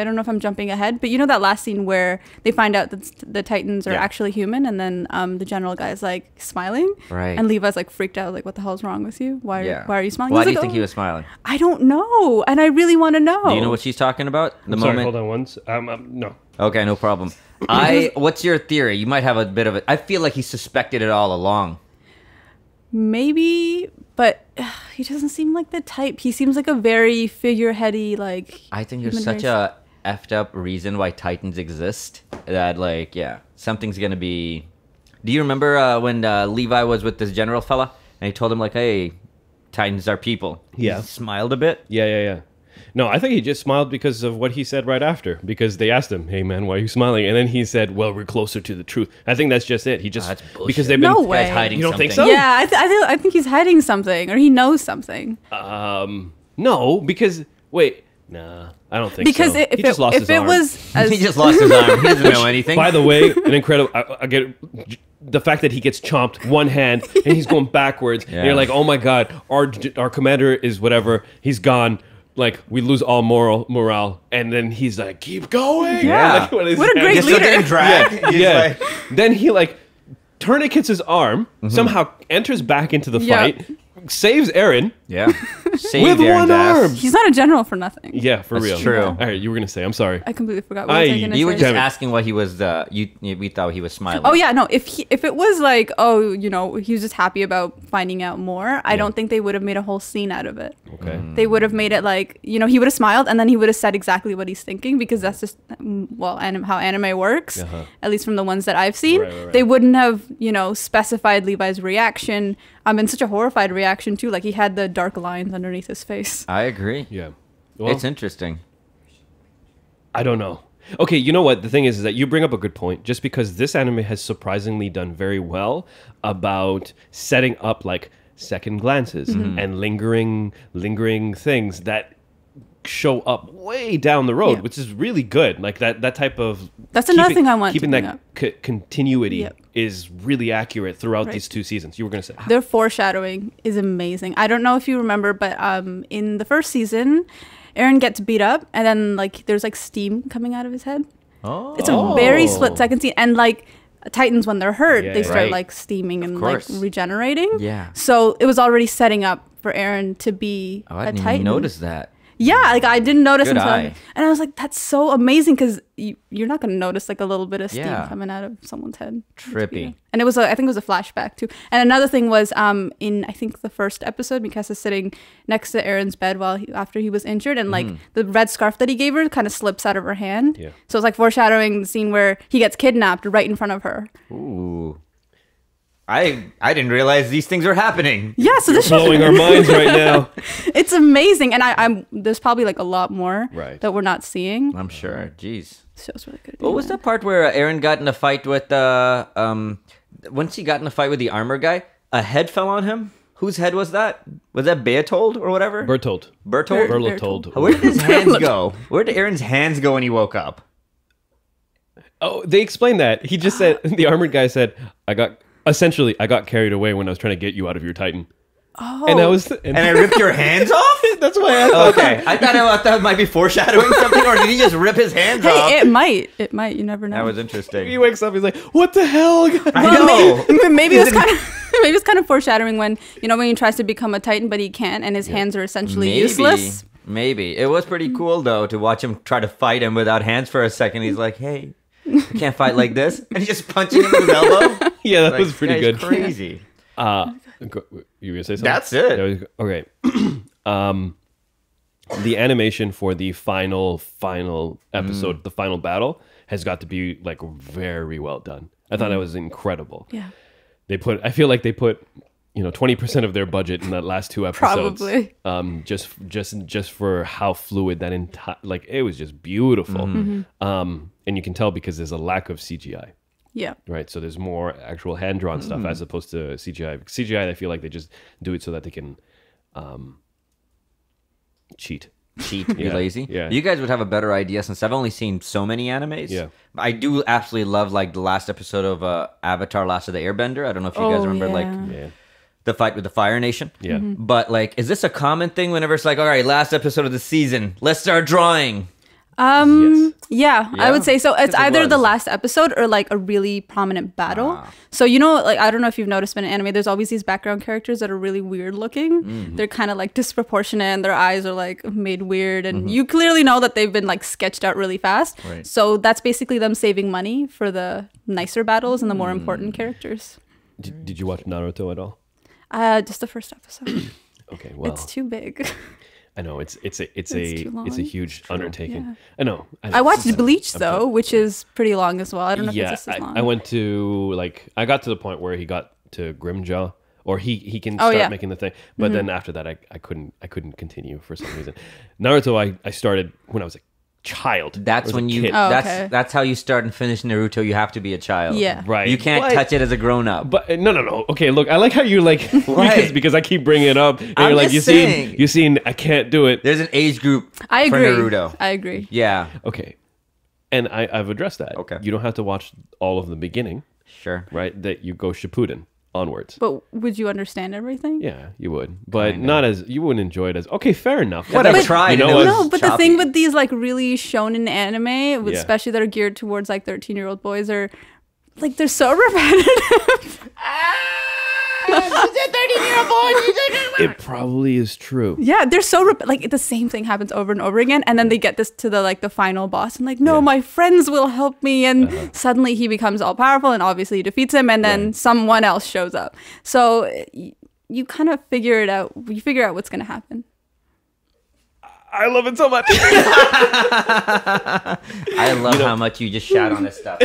don't know if I'm jumping ahead, but you know that last scene where they find out that the Titans are Yeah. actually human, and then the general guy's like smiling, Right. and Levi's like freaked out, like, "What the hell's wrong with you? Why are you smiling?" Why He's do you like, think "Oh, he was smiling? I don't know, and I really want to know. Do you know what she's talking about? The Sorry, moment. hold on once. No. Okay, no problem. What's your theory? You might have a bit of it. I feel like he suspected it all along. Maybe, but he doesn't seem like the type. He seems like a very figureheady, like. I think there's human such race. a effed up reason why Titans exist that, like, yeah, something's gonna be. Do you remember when Levi was with this general fella and he told him like, "Hey, Titans are people." Yeah. He smiled a bit. Yeah. No, I think he just smiled because of what he said right after. Because they asked him, "Hey, man, why are you smiling?" And then he said, "Well, we're closer to the truth." I think that's just it. He just that's bullshit. because they've been No This way. guy's hiding You don't think something. so? Yeah, I think he's hiding something, or he knows something. No, because wait, nah, I don't think Because so. if He just lost his it arm. was as, He just lost his arm. He doesn't know anything. By the way, an incredible. I get the fact that he gets chomped one hand and he's going backwards. Yeah. And you're like, oh my god, our commander is whatever. He's gone. Like we lose all morale, and then he's like, keep going. Yeah. Like, what is What a that? great He's still leader. getting dragged. He's Yeah. like, Then he like tourniquets his arm, somehow enters back into the Yeah. fight, saves Aaron yeah. Saved with Aaron's one ass. arm. he's not a general for nothing. Yeah, for That's real. true. All right, you were gonna say. I'm sorry. I completely forgot what was I gonna You were say. just Damn it. asking why he was. We thought he was smiling. Oh yeah, no. If it was like, oh, you know, he was just happy about finding out more, I don't think they would have made a whole scene out of it. Okay. They would have made it like, you know, he would have smiled and then he would have said exactly what he's thinking, because that's just how anime works. Uh-huh. At least from the ones that I've seen, Right. they wouldn't have, you know, specified Levi's reaction. And such a horrified reaction too. Like he had the dark lines underneath his face. I agree. Yeah. Well, It's interesting. I don't know. Okay, you know what? The thing is that you bring up a good point. Just because this anime has surprisingly done very well about setting up like second glances and lingering things that show up way down the road, Yeah. which is really good. Like that type of That's another thing I want to keeping bring that up. continuity Yep. is really accurate throughout Right. these 2 seasons. You were gonna say. Their foreshadowing is amazing. I don't know if you remember, but in the first season, Aaron gets beat up, and then like there's like steam coming out of his head. Oh. It's a very split second scene, and like Titans when they're hurt, Yeah, they yeah. start Right. like steaming and course. like regenerating. Yeah. So it was already setting up for Aaron to be Oh, I a didn't Titan. even notice that. Yeah, like I didn't notice Good until, eye. and I was like, that's so amazing, because you're not gonna notice like a little bit of steam Yeah. coming out of someone's head. Trippy. And it was I think it was a flashback too. And another thing was in I think the first episode, Mikasa's sitting next to Aaron's bed after he was injured, and like the red scarf that he gave her kind of slips out of her hand. Yeah. So it's like foreshadowing the scene where he gets kidnapped right in front of her. Ooh. I didn't realize these things were happening. Yeah, so this show, Blowing our minds right now. it's amazing, and I'm there's probably like a lot more Right. that we're not seeing. I'm sure. Jeez. This show's really good. What was that part where Aaron got in a fight with once he got in a fight with the armor guy, a head fell on him? Whose head was that? Was that Beatold or whatever? Bertold. Bertold? Bertold. Where did his hands go? Where did Aaron's hands go when he woke up? Oh, they explained that. He just said, the armored guy said, I got carried away when I was trying to get you out of your Titan. Oh, And I was, And I ripped your hands off? that's why I thought. Okay. I thought that might be foreshadowing something, or did he just rip his hands off? hey, it might. You never know. That was interesting. He wakes up, he's like, what the hell? I know. Maybe it was kind of maybe it's kind of foreshadowing when he tries to become a Titan but he can't, and his hands are essentially useless. Maybe. It was pretty cool, though, to watch him try to fight him without hands for a second. He's like, hey, you can't fight like this. And he's just punching him with his elbow. Yeah, that Like, was pretty this good. guy's crazy. Yeah, You were gonna say something? That's it. Okay. The animation for the final episode, the final battle, has got to be like very well done. I thought that was incredible. Yeah. I feel like they put 20% of their budget in that last 2 episodes. Probably. Just for how fluid that entire, like, it was just beautiful. And you can tell because there's a lack of CGI. Yeah. Right. So there's more actual hand drawn stuff as opposed to CGI. CGI, I feel like they just do it so that they can cheat. Be lazy. Yeah. You guys would have a better idea since I've only seen so many animes. Yeah. I do absolutely love like the last episode of Avatar: Last of the Airbender. I don't know if you guys remember like Yeah. the fight with the Fire Nation. Yeah. But like, is this a common thing whenever it's like, all right, last episode of the season, let's start drawing? Yes. Yeah, I Yeah? would say so. It's 'Cause it either the was. last episode or like a really prominent battle. So like I don't know if you've noticed in anime, there's always these background characters that are really weird looking. They're kind of like disproportionate, and their eyes are like made weird, and you clearly know that they've been like sketched out really fast. Right. So that's basically them saving money for the nicer battles and the more important characters. Did you watch Naruto at all? Just the first episode. Okay. Well, It's too big. I know it's too a long. huge undertaking. Yeah. I know. I watched Bleach though, which is pretty long as well. I don't know if Yeah, it's just as long. I went to I got to the point where he got to Grimjaw, or he can start making the thing, but then after that I couldn't continue for some reason. Naruto I started when I was a child. That's I was when a you. kid. Oh, okay. That's how you start and finish Naruto. You have to be a child. Yeah. Right. You can't But- touch it as a grown up. But no. Okay, look, I like how you like What? because I keep bringing it up, and I'm you're like, just you saying. seen, I can't do it. There's an age group I agree. for Naruto. I agree. Yeah. Okay, and I've addressed that. Okay. You don't have to watch all of the beginning, Sure. right? That you go Shippuden onwards. But would you understand everything? Yeah, you would, but not as you wouldn't enjoy it as. Okay, fair enough. Whatever. Whatever. Tried. You know and it what? was No, but the choppy. thing with these like really shonen anime, Yeah. especially that are geared towards like 13-year-old boys, are like they're so repetitive. It probably is true. Yeah, they're so like the same thing happens over and over again, and then they get this to the final boss, and like, no, Yeah. my friends will help me, and suddenly he becomes all powerful, and obviously he defeats him, and then someone else shows up. So you kind of figure it out. You figure out what's gonna happen. I love it so much. I love how much you just shout on this stuff.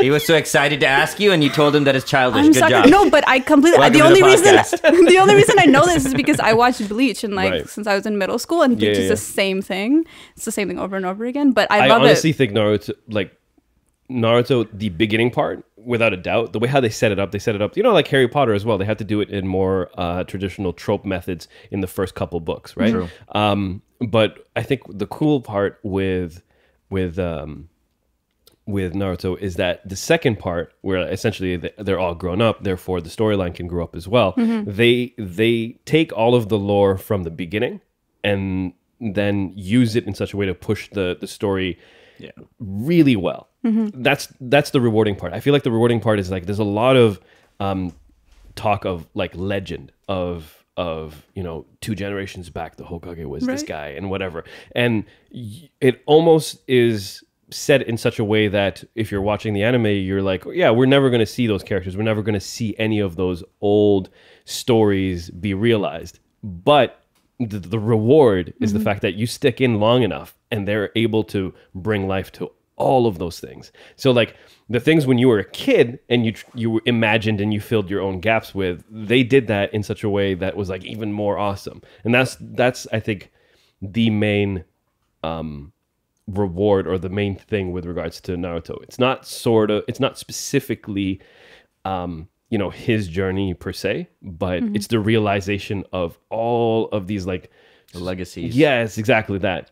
He was so excited to ask you, and you told him that it's childish. Good job. No, but I completely. Welcome The to only the reason podcast. the only reason I know this is because I watched Bleach and Right. since I was in middle school, and Bleach Yeah, is the same thing. It's the same thing over and over again. But I I love honestly it. think Naruto, the beginning part, without a doubt, the way how they set it up, like Harry Potter as well. They had to do it in more traditional trope methods in the first couple books, right? True. But I think the cool part with Naruto is that the second part, where essentially they're all grown up, therefore the storyline can grow up as well. They take all of the lore from the beginning and then use it in such a way to push the story really well. That's the rewarding part. I feel like the rewarding part is like there's a lot of talk of like legend of 2 generations back the Hokage was this Right. guy and whatever, and it almost is said in such a way that if you're watching the anime, you're like, yeah, we're never going to see those characters, we're never going to see any of those old stories be realized, but the reward is the fact that you stick in long enough and they're able to bring life to all of those things. So like the things when you were a kid and you imagined and you filled your own gaps with, they did that in such a way that was like even more awesome. And that's I think the main reward or the main thing with regards to Naruto. It's not specifically his journey per se, but it's the realization of all of these like The legacies. yes, exactly that.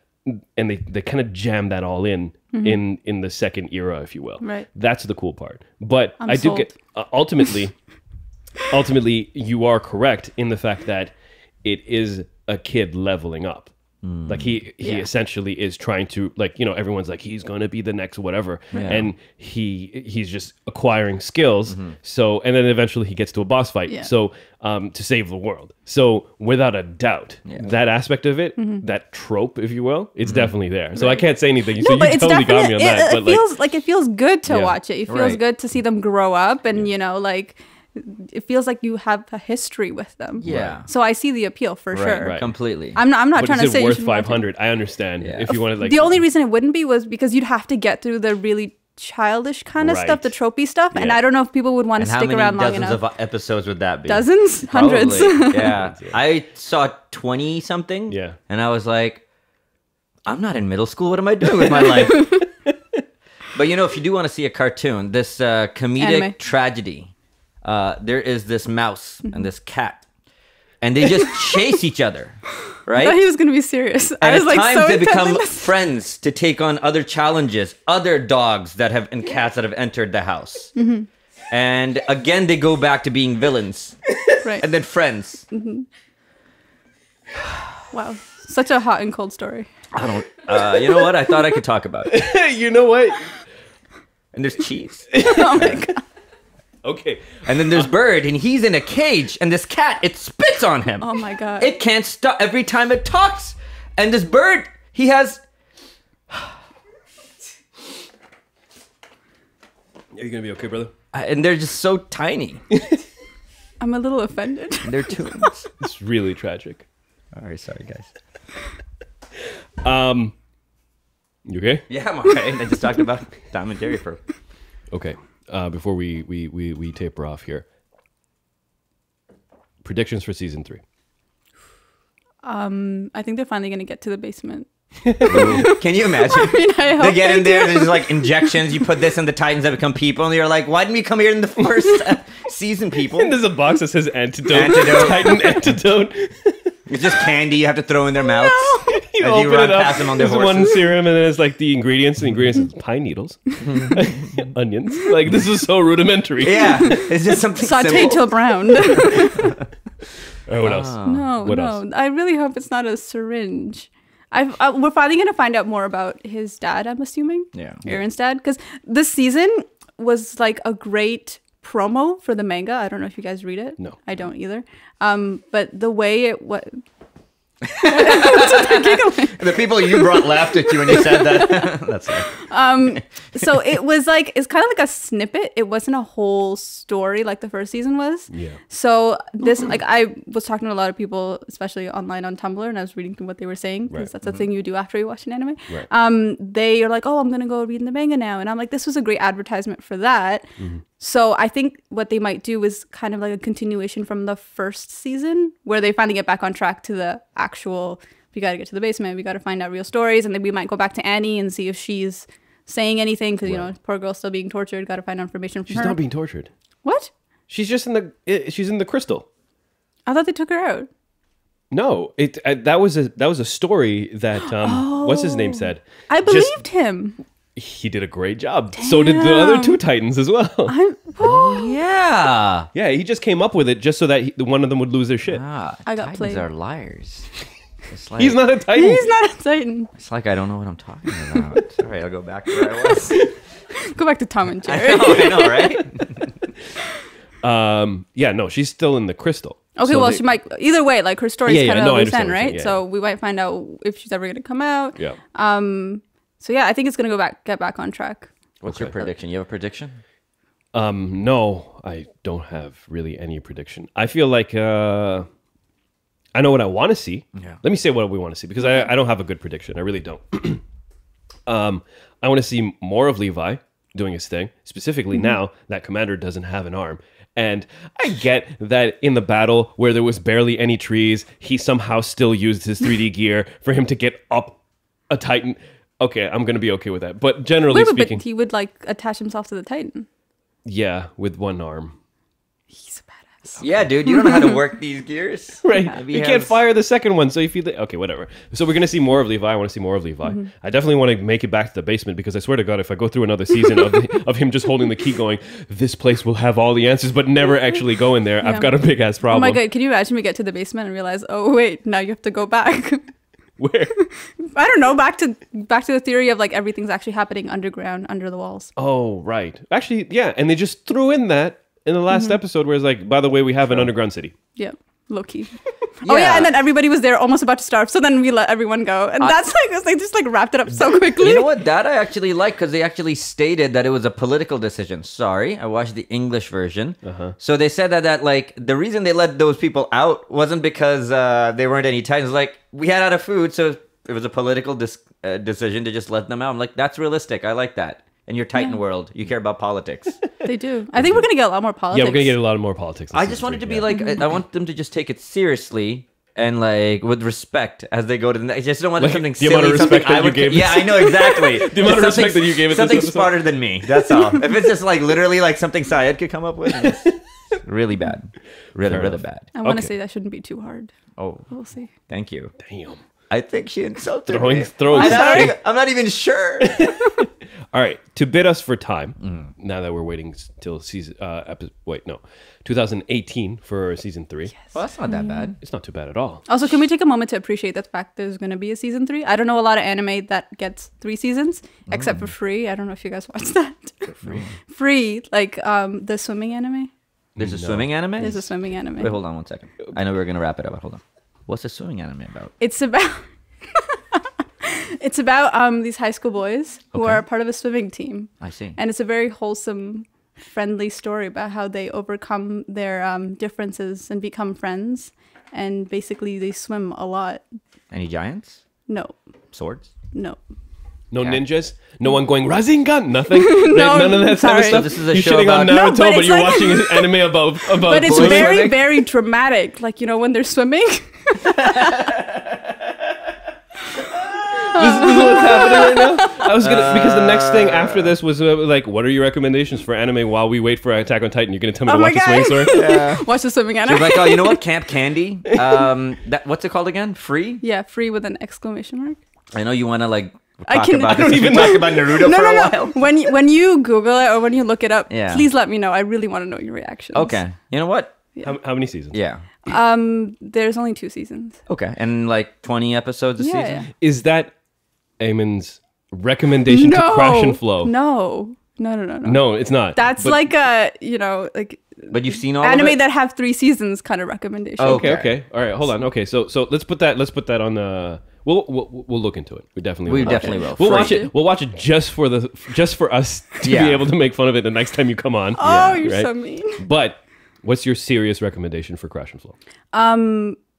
And they kind of jam that all in the second era, if you will. Right. That's the cool part. But I'm I do sold. get ultimately you are correct in the fact that it is a kid leveling up. Like he essentially is trying to, like, everyone's like, he's going to be the next whatever. And he's just acquiring skills. So, and then eventually he gets to a boss fight. Yeah. So, to save the world. So without a doubt, that aspect of it, that trope, if you will, it's definitely there. So I can't say anything. So No, but you it's totally got me on definitely that. it But feels like it feels good to Yeah. watch it. It feels Right. good to see them grow up, and like it feels like you have a history with them. Yeah. So I see the appeal for sure. right. Completely. I'm not But trying to is say it you worth should watch it. 500? I understand. Yeah. If you wanted like The only reason it wouldn't be was because you'd have to get through the really childish kind of Right. stuff, the tropey stuff, and Yeah. I don't know if people would want and to how stick many around long dozens enough. of episodes would that be? Dozens, hundreds. Probably. Yeah. I saw 20 something. Yeah. And I was like, I'm not in middle school. What am I doing with my life? But you know, if you do want to see a cartoon, this comedic Anime. tragedy, there is this mouse and this cat, and they just chase each other, I thought he right? was going to be serious. And I was at like times so they intently become listening. friends to take on other challenges, other dogs that have and cats that have entered the house. And again, they go back to being villains, Right. and then friends. Wow. Such a hot and cold story. I don't. You know what? I thought I could talk about it. you know what? And there's cheese. Oh my god. Okay. And then there's Bird, and he's in a cage, and this cat, it spits on him. Oh my god. It can't stop every time it talks. And this bird, he has... Are you gonna be okay, brother? And they're just so tiny. I'm a little offended. They're tunes. It's really tragic. All right, sorry, guys. You okay? Yeah, I'm all right. I just talked about Tom and Jerry for... Okay. Before we taper off here, predictions for season 3. I think they're finally going to get to the basement. Can you imagine? I hope They get in they there, do. there's like injections, you put this in the Titans that become people, and you're like, why didn't we come here in the first season, people? And there's a box that says antidote. Antidote. Titan antidote. It's just candy you have to throw in their mouths. You As you open run it up. past them on their There's one horses. serum, and then it's like the ingredients. The ingredients is pine needles, onions. Like this is so rudimentary. Yeah, it's just something Saute simple. till brown. All right, what else? No, What no. else? I really hope it's not a syringe. We're finally going to find out more about his dad, I'm assuming. Yeah. Aaron's dad. Because this season was like a great promo for the manga. I don't know if you guys read it. No. I don't either. But the way it was... The people you brought laughed at you when you said that. That's it. So it was like, it's kind of like a snippet. It wasn't a whole story like the first season was. Yeah. So this, like, I was talking to a lot of people, especially online on Tumblr, and I was reading through what they were saying, because Right. that's a thing you do after you watch an anime. Right. They are like, oh, I'm going to go read the manga now. And I'm like, this was a great advertisement for that. So I think what they might do is kind of like a continuation from the first season, where they finally get back on track to the actual, we got to get to the basement, we got to find out real stories, and then we might go back to Annie and see if she's saying anything, because, you know, poor girl's still being tortured, got to find out information from She's her. not being tortured. What? She's just in the crystal. I thought they took her out. No, that was a story that what's his name said. I Just- believed him. He did a great job. So did the other two Titans as well. Yeah. Yeah, he just came up with it just so that one of them would lose their shit. Ah, I got Titans played. are liars. It's like, He's not a Titan. He's not a Titan. It's like I don't know what I'm talking about. Sorry, I'll go back to where I was. Go back to Tom and I Jerry. know, right? Yeah, no, she's still in the crystal. Okay, So well, they- she might. Either way, like her story's Yeah, yeah, kind of no, I loose understand end, what you're right? saying, yeah. So we might find out if she's ever going to come out. Yeah. So yeah, I think it's going to get back on track. What's your prediction? You have a prediction? No, I don't have really any prediction. I feel like I know what I want to see. Yeah. Let me say what we want to see, because I don't have a good prediction. I really don't. I want to see more of Levi doing his thing, specifically now that Commander doesn't have an arm. And I get that in the battle where there was barely any trees, he somehow still used his 3D gear for him to get up a Titan. Okay, I'm going to be okay with that. But generally speaking, But he would like attach himself to the Titan. yeah, with one arm. He's a badass. Yeah, dude, you don't know how to work these gears. Right. Maybe You he can't has- fire the second one. So if you... Okay, whatever. So we're going to see more of Levi. I want to see more of Levi. I definitely want to make it back to the basement, because I swear to God, if I go through another season of him just holding the key going, this place will have all the answers, but never actually go in there, I've got a big-ass Oh problem. my god, can you imagine we get to the basement and realize, oh wait, now you have to go back. Where? I don't know, back to the theory of like everything's actually happening underground, under the walls. Oh, right. Actually, yeah. And they just threw in that in the last episode where it's like, by the way, we have an underground city. Yeah. low key. Oh yeah, and then everybody was there almost about to starve, so then we let everyone go, and that's like they just like wrapped it up so quickly. You know what? That I actually like because they actually stated that it was a political decision. Sorry, I watched the English version. So they said that like the reason they let those people out wasn't because they weren't any Titans. Like we had out of food, so it was a political decision to just let them out. I'm like, that's realistic. I like that. In your Titan world, you care about politics. They do. I think we're gonna get a lot more politics. Yeah, we're gonna get a lot more politics. I just wanted to be like, I want them to just take it seriously and like with respect as they go to the next. I just don't want Like, something the silly. amount of Something respect that I you would. gave Yeah, it. I know exactly. The amount of respect that you gave it. Something this episode. smarter than me. That's all. If it's just like literally like something Syed could come up with, it's really bad. Really, Fair really enough. bad. I want to Okay. say that shouldn't be too hard. Oh, We'll see. thank you. Damn. I think she insulted Throwing me. shade. I'm not even sure. All right, to bid us for time, now that we're waiting till 2018 for season 3. Well, that's not that bad. It's not too bad at all. Also, can we take a moment to appreciate the fact there's going to be a season 3? I don't know a lot of anime that gets 3 seasons, except for Free. I don't know if you guys watched that. Free, like the swimming anime. There's a swimming anime? There's a swimming anime. Wait, hold on one second. I know we were going to wrap it up, but hold on. What's the swimming anime about? It's about it's about these high school boys who Okay. are part of a swimming team, I see. and it's a very wholesome, friendly story about how they overcome their differences and become friends. And basically, they swim a lot. Any giants? No, Swords? no. No Yeah. ninjas? No one going Rasengan? Nothing? No, None of that kind sorry. of stuff? This is a You're show shitting on about- No, Naruto, but but it's you're like- watching an anime about But it's boys very, swimming? very dramatic. Like, you know, when they're swimming. This is what's happening right now. I was gonna because the next thing after this was like, what are your recommendations for anime while we wait for Attack on Titan? You're gonna tell me Oh to my watch the swing God. sword? Watch the swimming She's anime. like, oh, you know what? Camp Candy? What's it called again? Free? Yeah, Free with an exclamation mark. I know you want to like I talk can- about I this. don't You even talk about Naruto No, for no, a no. while. When you Google it or when you look it up, Yeah. please let me know. I really want to know your reactions. Okay. You know what? How many seasons? Yeah. There's only 2 seasons. Okay. And like 20 episodes a season? Yeah. Is that Aiman's recommendation to Crash and Flow? No, No, it's not. That's But- like a, you know, like But you've seen all anime of it? that have 3 seasons kind of recommendation. Oh. Okay. All right, hold on. Okay, so let's put that on the. We'll look into it. We definitely will. will. We'll Free. watch it. We'll watch it just for us to Yeah. be able to make fun of it the next time you come on. Oh, you're right? so mean. But what's your serious recommendation for Crash and Flow?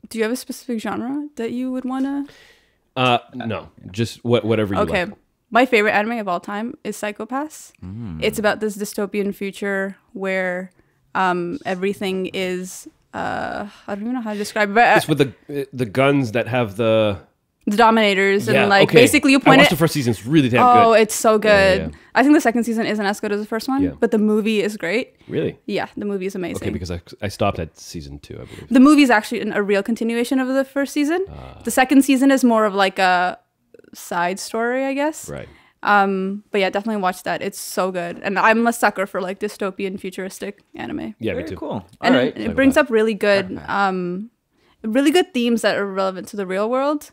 Do you have a specific genre that you would want to? No, just whatever you Okay. like. My favorite anime of all time is Psycho-Pass. Mm. It's about this dystopian future where everything is I don't even know how to describe it, but It's with the guns that have the dominators and like okay. basically you I point watched it. the first season. It's really damn Oh, good. it's so good. yeah. I think the second season isn't as good as the first one, Yeah. but the movie is great. Really? Yeah, the movie is amazing. Okay, because I stopped at season 2, I believe. The movie is actually a real continuation of the first season. The second season is more of like a side story, I guess. Right. But yeah, definitely watch that. It's so good. And I'm a sucker for like dystopian futuristic anime. Yeah, Very me too. cool. All And right. it brings up really good themes that are relevant to the real world.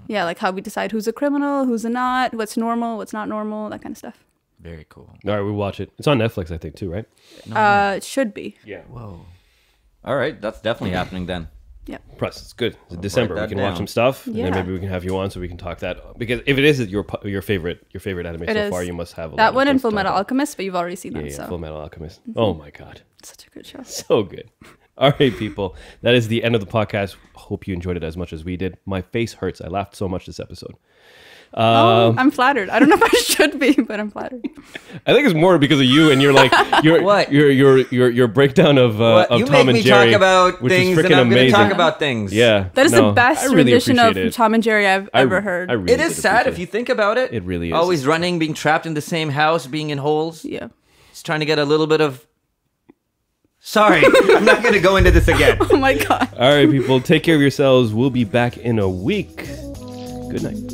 Yeah, like how we decide who's a criminal, who's a not, what's normal, what's not normal, that kind of stuff. Very cool. All right, we'll watch it. It's on Netflix, I think, too, right? It should be. Yeah. Whoa. All right. That's definitely happening then. Yeah. Plus, it's good. It's December. We that can watch down. some stuff, and Yeah. then maybe we can have you on so we can talk that. Because if it is your favorite anime It so is. far, you must have a lot That of one and things to Full talk Metal about. Alchemist, but you've already seen Yeah, them, yeah, so Full Metal Alchemist. Oh my god, such a good show. so good. All right, people, that is the end of the podcast. Hope you enjoyed it as much as we did. My face hurts. I laughed so much this episode. I'm flattered. I don't know if I should be, but I'm flattered. I think it's more because of you and your like your What? your breakdown of You Tom make and me Jerry, talk about which things, was and freaking I'm going to amazing. talk about things. Yeah, That is no, the best I really rendition of appreciate it. Tom and Jerry I've ever heard. I really It is did sad if appreciate you think about it. It really is. Always running, being trapped in the same house, being in holes. Yeah. He's trying to get a little bit of. Sorry, I'm not going to go into this again. Oh my god. All right, people, take care of yourselves. We'll be back in a week. Good night.